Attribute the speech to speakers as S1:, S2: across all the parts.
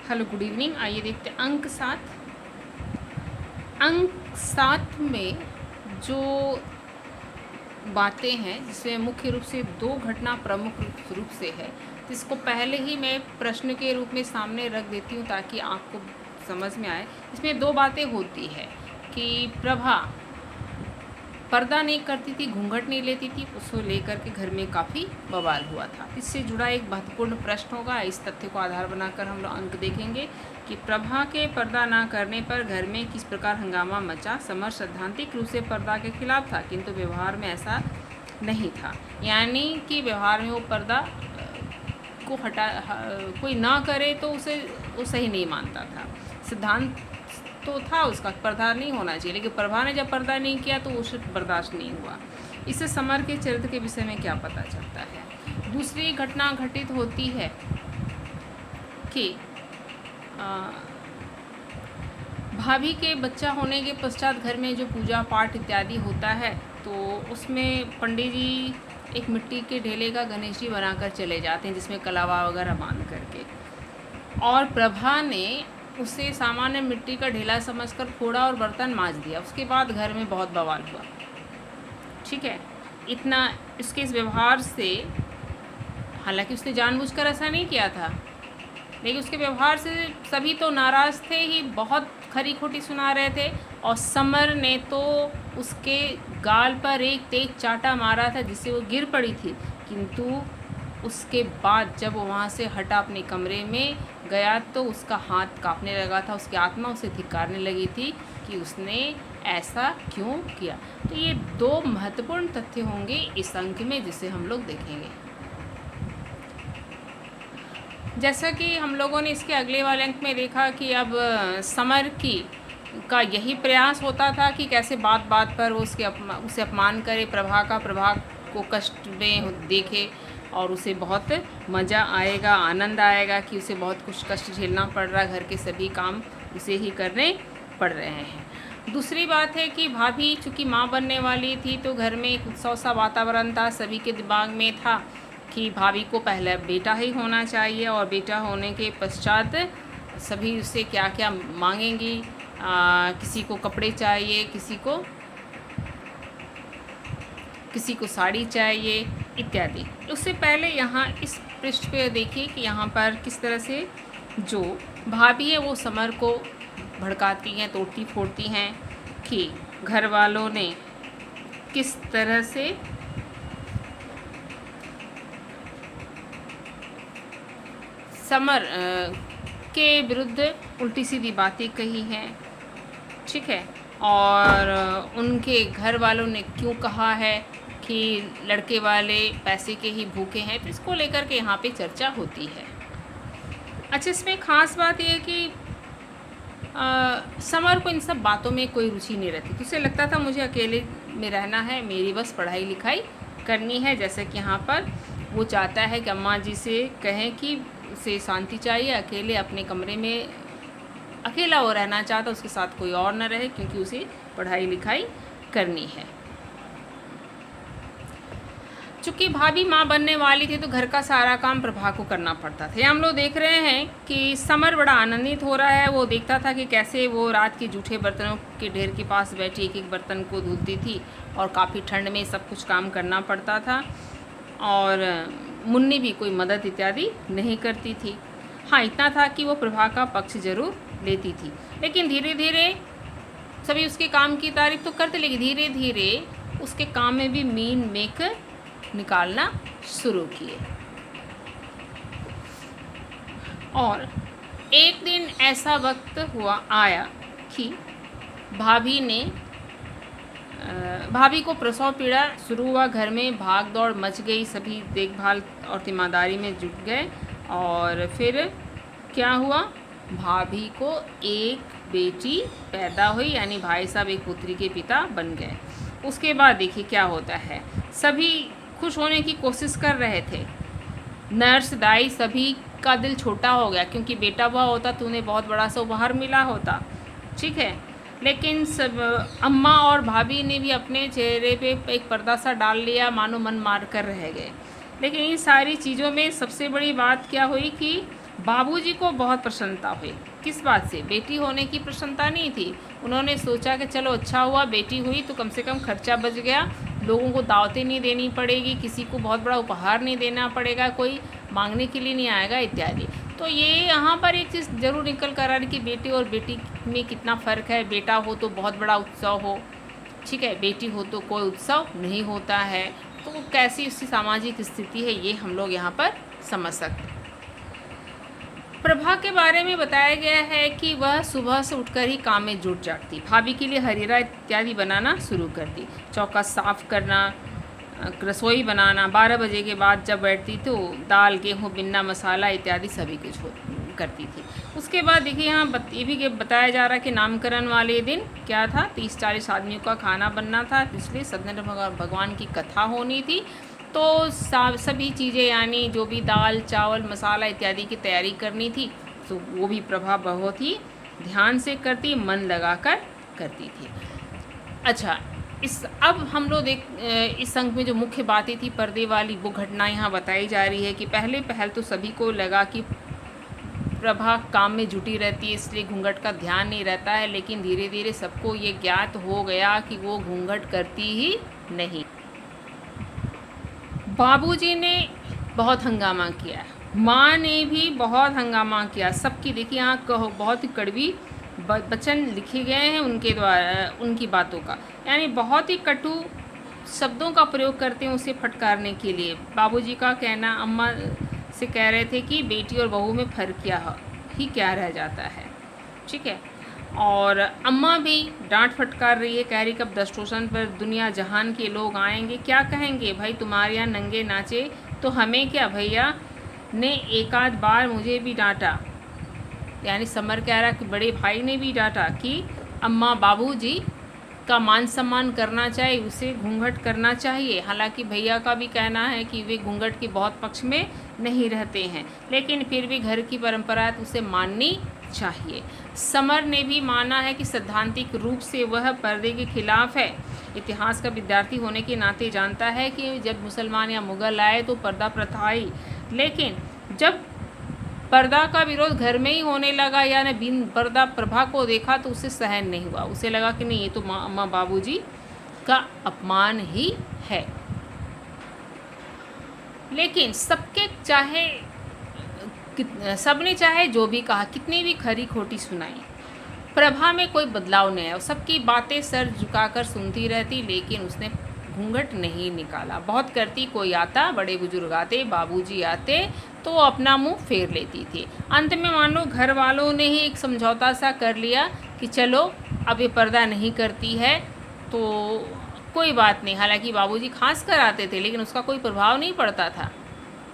S1: Hello good evening. आइए देखते हैं अंक 7। अंक 7 में जो बातें हैं जिसमें मुख्य रूप से दो घटना प्रमुख रूप से है, तो इसको पहले ही मैं प्रश्न के रूप में सामने रख देती हूँ ताकि आपको समझ में आए। इसमें दो बातें होती है कि प्रभा पर्दा नहीं करती थी, घूंघट नहीं लेती थी, उसको लेकर के घर में काफ़ी बवाल हुआ था। इससे जुड़ा एक महत्वपूर्ण प्रश्न होगा। इस तथ्य को आधार बनाकर हम लोग अंक देखेंगे कि प्रभा के पर्दा ना करने पर घर में किस प्रकार हंगामा मचा। समर सैद्धांतिक रूप से पर्दा के खिलाफ था, किंतु व्यवहार में ऐसा नहीं था। यानी कि व्यवहार में वो पर्दा को कोई ना करे तो उसे वो सही नहीं मानता था। सिद्धांत तो था उसका, पर्दा नहीं होना चाहिए, लेकिन प्रभा ने जब पर्दा नहीं किया तो उसे बर्दाश्त नहीं हुआ। इससे समर के चरित्र के विषय में क्या पता चलता है। दूसरी घटना घटित होती है कि भाभी के बच्चा होने के पश्चात घर में जो पूजा पाठ इत्यादि होता है, तो उसमें पंडित जी एक मिट्टी के ढेले का गणेश जी बनाकर चले जाते हैं, जिसमें कलावा वगैरह बांध करके, और प्रभा ने उसे सामान्य मिट्टी का ढेला समझकर फोड़ा और बर्तन मांज दिया। उसके बाद घर में बहुत बवाल हुआ। ठीक है, इतना इसके इस व्यवहार से, हालांकि उसने जानबूझकर ऐसा नहीं किया था, लेकिन उसके व्यवहार से सभी तो नाराज़ थे ही, बहुत खरी खोटी सुना रहे थे। और समर ने तो उसके गाल पर एक तेज चाटा मारा था जिससे वो गिर पड़ी थी, किंतु उसके बाद जब वो वहाँ से हटा अपने कमरे में गया तो उसका हाथ कांपने लगा था। उसकी आत्मा उसे धिक्कारने लगी थी कि उसने ऐसा क्यों किया। तो ये दो महत्वपूर्ण तथ्य होंगे इस अंक में, जिसे हम लोग देखेंगे। जैसा कि हम लोगों ने इसके अगले वाले अंक में देखा कि अब समर का यही प्रयास होता था कि कैसे बात बात पर वो उसे अपमान करे, प्रभा को कष्ट में देखे, और उसे बहुत मज़ा आएगा, आनंद आएगा कि उसे बहुत कुछ कष्ट झेलना पड़ रहा है, घर के सभी काम उसे ही करने पड़ रहे हैं। दूसरी बात है कि भाभी चूँकि माँ बनने वाली थी, तो घर में एक उत्सव सा वातावरण था। सभी के दिमाग में था कि भाभी को पहले बेटा ही होना चाहिए, और बेटा होने के पश्चात सभी उससे क्या क्या मांगेंगी। किसी को कपड़े चाहिए, किसी को साड़ी चाहिए इत्यादि। उससे पहले यहाँ इस पृष्ठ पे देखिए कि यहाँ पर किस तरह से जो भाभी है वो समर को भड़काती हैं, तोड़ती फोड़ती हैं कि घर वालों ने किस तरह से समर के विरुद्ध उल्टी सीधी बातें कही हैं। ठीक है, और उनके घर वालों ने क्यों कहा है कि लड़के वाले पैसे के ही भूखे हैं, तो इसको लेकर के यहाँ पे चर्चा होती है। अच्छा, इसमें ख़ास बात यह है कि समर को इन सब बातों में कोई रुचि नहीं रहती। तो उसे लगता था मुझे अकेले में रहना है, मेरी बस पढ़ाई लिखाई करनी है। जैसे कि यहाँ पर वो चाहता है कि अम्मा जी से कहें कि उसे शांति चाहिए, अकेले अपने कमरे में अकेला वो रहना चाहता, उसके साथ कोई और न रहे, क्योंकि उसे पढ़ाई लिखाई करनी है। चूँकि भाभी माँ बनने वाली थी तो घर का सारा काम प्रभा को करना पड़ता था। हम लोग देख रहे हैं कि समर बड़ा आनंदित हो रहा है। वो देखता था कि कैसे वो रात के जूठे बर्तनों के ढेर के पास बैठी एक एक बर्तन को धुलती थी, और काफ़ी ठंड में सब कुछ काम करना पड़ता था, और मुन्नी भी कोई मदद इत्यादि नहीं करती थी। हाँ, इतना था कि वो प्रभा का पक्ष जरूर लेती थी, लेकिन धीरे धीरे सभी उसके काम की तारीफ तो करते, लेकिन धीरे धीरे उसके काम में भी मीन मेक निकालना शुरू किए। और एक दिन ऐसा वक्त आया कि भाभी को प्रसव पीड़ा शुरू हुआ। घर में भाग दौड़ मच गई, सभी देखभाल और जिम्मेदारी में जुट गए। और फिर क्या हुआ, भाभी को एक बेटी पैदा हुई, यानी भाई साहब एक पुत्री के पिता बन गए। उसके बाद देखिए क्या होता है, सभी खुश होने की कोशिश कर रहे थे। नर्स, दाई, सभी का दिल छोटा हो गया, क्योंकि बेटा हुआ होता तो उन्हें बहुत बड़ा सा उपहार मिला होता। ठीक है, लेकिन सब अम्मा और भाभी ने भी अपने चेहरे पे एक पर्दा सा डाल लिया, मानो मन मार कर रह गए। लेकिन इन सारी चीज़ों में सबसे बड़ी बात क्या हुई कि बाबूजी को बहुत प्रसन्नता हुई। किस बात से? बेटी होने की प्रसन्नता नहीं थी। उन्होंने सोचा कि चलो अच्छा हुआ बेटी हुई तो कम से कम खर्चा बच गया, लोगों को दावतें नहीं देनी पड़ेगी, किसी को बहुत बड़ा उपहार नहीं देना पड़ेगा, कोई मांगने के लिए नहीं आएगा इत्यादि। तो ये यहाँ पर एक चीज़ ज़रूर निकल कर आ रही कि बेटी और बेटी में कितना फ़र्क है। बेटा हो तो बहुत बड़ा उत्सव हो, ठीक है, बेटी हो तो कोई उत्सव नहीं होता है। तो कैसी उसकी सामाजिक स्थिति है ये हम लोग यहाँ पर समझ सकते हैं। प्रभा के बारे में बताया गया है कि वह सुबह से उठकर ही काम में जुट जाती, भाभी के लिए हरीरा इत्यादि बनाना शुरू करती, चौका साफ करना, रसोई बनाना। 12 बजे के बाद जब बैठती तो दाल गेहूँ बिन्ना मसाला इत्यादि सभी कुछ करती थी। उसके बाद देखिए यहाँ ये भी बताया जा रहा है कि नामकरण वाले दिन क्या था, 30-40 आदमियों का खाना बनना था, इसलिए सत्यनारायण भगवान की कथा होनी थी। तो सभी चीज़ें यानी जो भी दाल चावल मसाला इत्यादि की तैयारी करनी थी तो वो भी प्रभा बहुत ही ध्यान से करती, मन लगाकर करती थी। अच्छा, अब हम लोग इस अंक में जो मुख्य बातें थी पर्दे वाली वो घटना यहाँ बताई जा रही है कि पहल तो सभी को लगा कि प्रभा काम में जुटी रहती है इसलिए घूंघट का ध्यान नहीं रहता है, लेकिन धीरे धीरे सबको ये ज्ञात हो गया कि वो घूंघट करती ही नहीं। बाबूजी ने बहुत हंगामा किया, माँ ने भी बहुत हंगामा किया, सबकी देखिए यहाँ कहो बहुत ही कड़वी वचन लिखे गए हैं उनके द्वारा, उनकी बातों का, यानी बहुत ही कटु शब्दों का प्रयोग करते हैं उसे फटकारने के लिए। बाबूजी का कहना, अम्मा से कह रहे थे कि बेटी और बहू में फ़र्क क्या रह जाता है, ठीक है। और अम्मा भी डांट फटकार रही है, कह रही कब दस्तोसन पर दुनिया जहान के लोग आएंगे, क्या कहेंगे भाई तुम्हारे यहाँ नंगे नाचे तो हमें क्या। भैया ने एक आध बार मुझे भी डांटा, यानी समर कह रहा कि बड़े भाई ने भी डांटा कि अम्मा बाबूजी का मान सम्मान करना चाहिए, उसे घूंघट करना चाहिए। हालांकि भैया का भी कहना है कि वे घूंघट के बहुत पक्ष में नहीं रहते हैं, लेकिन फिर भी घर की परंपरा है तो उसे माननी चाहिए। समर ने भी माना है कि सैद्धांतिक रूप से वह पर्दे के खिलाफ है। इतिहास का विद्यार्थी होने के नाते जानता है कि जब मुसलमान या मुग़ल आए तो पर्दा प्रथा आई, लेकिन जब पर्दा का विरोध घर में ही होने लगा या ने बिन पर्दा प्रभा को देखा तो उसे सहन नहीं हुआ। उसे लगा कि नहीं, ये तो अम्मा बाबूजी का अपमान ही है। लेकिन सबने चाहे जो भी कहा, कितनी भी खरी खोटी सुनाई, प्रभा में कोई बदलाव नहीं आया। सबकी बातें सर झुकाकर सुनती रहती, लेकिन उसने घूंघट नहीं निकाला। बहुत करती, कोई आता, बड़े बुजुर्ग आते, बाबूजी आते तो वो अपना मुंह फेर लेती थी। अंत में मान लो घर वालों ने ही एक समझौता सा कर लिया कि चलो अब ये पर्दा नहीं करती है तो कोई बात नहीं। हालांकि बाबूजी खास कर आते थे लेकिन उसका कोई प्रभाव नहीं पड़ता था,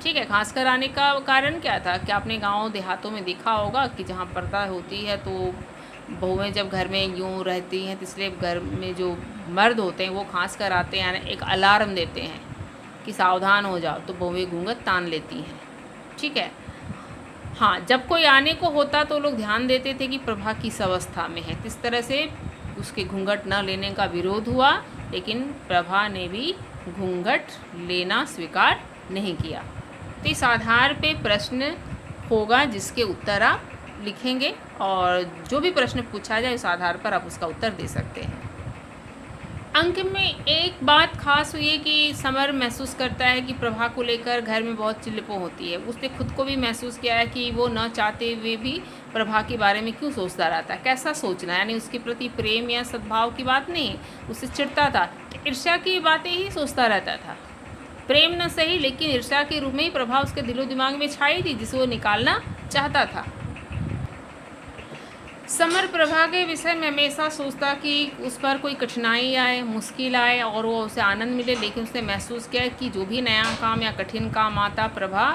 S1: ठीक है। खास कर आने का कारण क्या था कि आपने गाँव देहातों में देखा होगा कि जहाँ पर्दा होती है तो बहुएं जब घर में यूँ रहती हैं तो इसलिए घर में जो मर्द होते हैं वो खास कर आते हैं, यानी एक अलार्म देते हैं कि सावधान हो जाओ, तो बहुएं घूंघट तान लेती हैं, ठीक है। हाँ, जब कोई आने को होता तो लोग ध्यान देते थे कि प्रभा किस अवस्था में है, इस तरह से उसके घूंघट न लेने का विरोध हुआ, लेकिन प्रभा ने भी घूंघट लेना स्वीकार नहीं किया। तो इस आधार पे प्रश्न होगा जिसके उत्तर आप लिखेंगे और जो भी प्रश्न पूछा जाए उस आधार पर आप उसका उत्तर दे सकते हैं। अंक में एक बात खास हुई है कि समर महसूस करता है कि प्रभा को लेकर घर में बहुत चिल्लपो होती है। उसने खुद को भी महसूस किया है कि वो न चाहते हुए भी प्रभा के बारे में क्यों सोचता रहता है, कैसा सोचना, यानी उसके प्रति प्रेम या सद्भाव की बात नहीं, उससे चिढ़ता था, ईर्ष्या की बातें ही सोचता रहता था। प्रेम न सही लेकिन ईर्ष्या के रूप में ही प्रभा उसके दिलो दिमाग में छाई थी जिसे वो निकालना चाहता था। समर प्रभा के विषय में हमेशा सोचता कि उस पर कोई कठिनाई आए, मुश्किल आए और वो उसे आनंद मिले, लेकिन उसने महसूस किया कि जो भी नया काम या कठिन काम आता प्रभा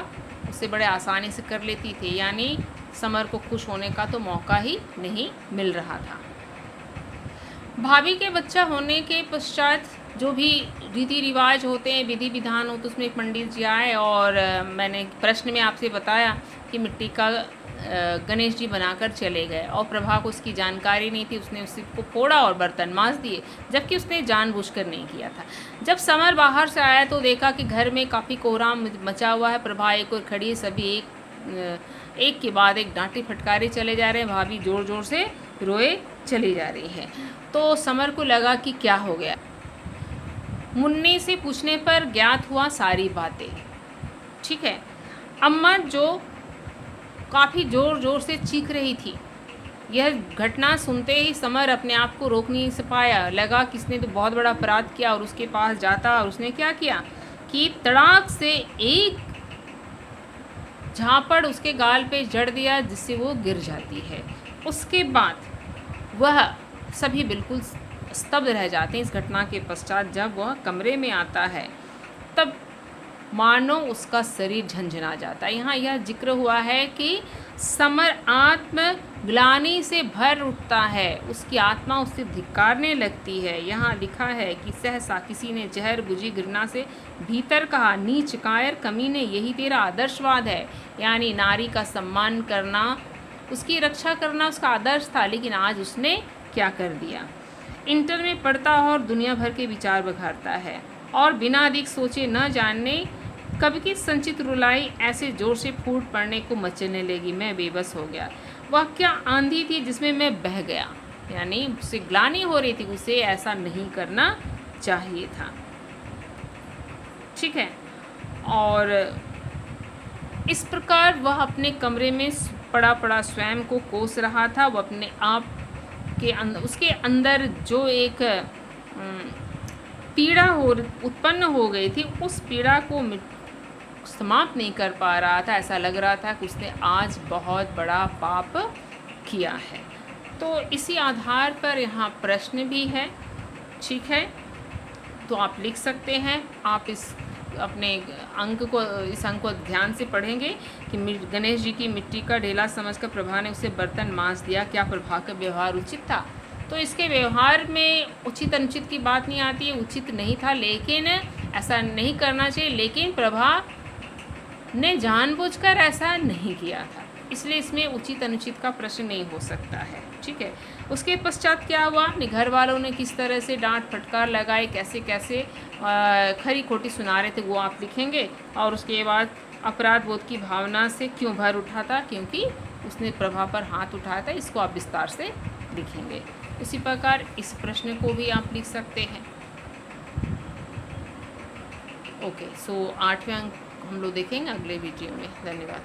S1: उसे बड़े आसानी से कर लेती थी, यानी समर को खुश होने का तो मौका ही नहीं मिल रहा था। भाभी के बच्चा होने के पश्चात जो भी रीति रिवाज होते हैं, विधि विधान होते, उसमें एक पंडित जी आए और मैंने प्रश्न में आपसे बताया कि मिट्टी का गणेश जी बनाकर चले गए और प्रभा को उसकी जानकारी नहीं थी। उसने उसको फोड़ा और बर्तन मांज दिए, जबकि उसने जानबूझकर नहीं किया था। जब समर बाहर से आया तो देखा कि घर में काफ़ी कोहराम मचा हुआ है। प्रभा एक और खड़ी है, सभी एक एक के बाद एक डांटे फटकारे चले जा रहे हैं, भाभी ज़ोर ज़ोर से रोए चली जा रही है। तो समर को लगा कि क्या हो गया। मुन्नी से पूछने पर ज्ञात हुआ सारी बातें। ठीक है, अम्मा जो काफ़ी ज़ोर ज़ोर से चीख रही थी। यह घटना सुनते ही समर अपने आप को रोक नहीं पाया। लगा कि इसने तो बहुत बड़ा अपराध किया और उसके पास जाता, और उसने क्या किया कि तड़ाक से एक झापड़ उसके गाल पे जड़ दिया, जिससे वो गिर जाती है। उसके बाद वह सभी बिल्कुल स्तब्ध रह जाते हैं। इस घटना के पश्चात जब वह कमरे में आता है तब मानो उसका शरीर झंझना जाता है। यहाँ यह जिक्र हुआ है कि समर आत्मग्लानि से भर उठता है, उसकी आत्मा उससे धिक्कारने लगती है। यहाँ लिखा है कि सहसा किसी ने जहर बुझी घृणा से भीतर कहा, नीच कायर कमीने, यही तेरा आदर्शवाद है। यानी नारी का सम्मान करना, उसकी रक्षा करना उसका आदर्श था, लेकिन आज उसने क्या कर दिया। इंटर में पढ़ता और दुनिया भर के विचार बघारता है और बिना अधिक सोचे न जानने कभी की संचित रुलाई ऐसे जोर से फूट पड़ने को मचलने लगी। मैं बेबस हो गया। वह क्या आंधी थी जिसमें मैं बह गया। यानी उसे ग्लानि हो रही थी, उसे ऐसा नहीं करना चाहिए था। ठीक है, और इस प्रकार वह अपने कमरे में पड़ा पड़ा स्वयं को कोस रहा था। वह अपने आप के अंदर, उसके अंदर जो एक पीड़ा उत्पन्न हो गई थी, उस पीड़ा को समाप्त नहीं कर पा रहा था। ऐसा लग रहा था कि उसने आज बहुत बड़ा पाप किया है। तो इसी आधार पर यहाँ प्रश्न भी है। ठीक है, तो आप लिख सकते हैं। आप इस अंक को ध्यान से पढ़ेंगे कि गणेश जी की मिट्टी का ढेला समझकर प्रभा ने उसे बर्तन मांज दिया। क्या प्रभा का व्यवहार उचित था? तो इसके व्यवहार में उचित अनुचित की बात नहीं आती है। उचित नहीं था, लेकिन ऐसा नहीं करना चाहिए, लेकिन प्रभा ने जानबूझकर ऐसा नहीं किया था, इसलिए इसमें उचित अनुचित का प्रश्न नहीं हो सकता है। ठीक है, उसके पश्चात क्या हुआ, घर वालों ने किस तरह से डांट फटकार लगाई, कैसे कैसे खरी खोटी सुना रहे थे, वो आप लिखेंगे। और उसके बाद अपराध बोध की भावना से क्यों भर उठा था, क्योंकि उसने प्रभा पर हाथ उठाया था। इसको आप विस्तार से लिखेंगे। इसी प्रकार इस प्रश्न को भी आप लिख सकते हैं। ओके, सो 8वें अंक हम लोग देखेंगे अगले वीडियो में। धन्यवाद।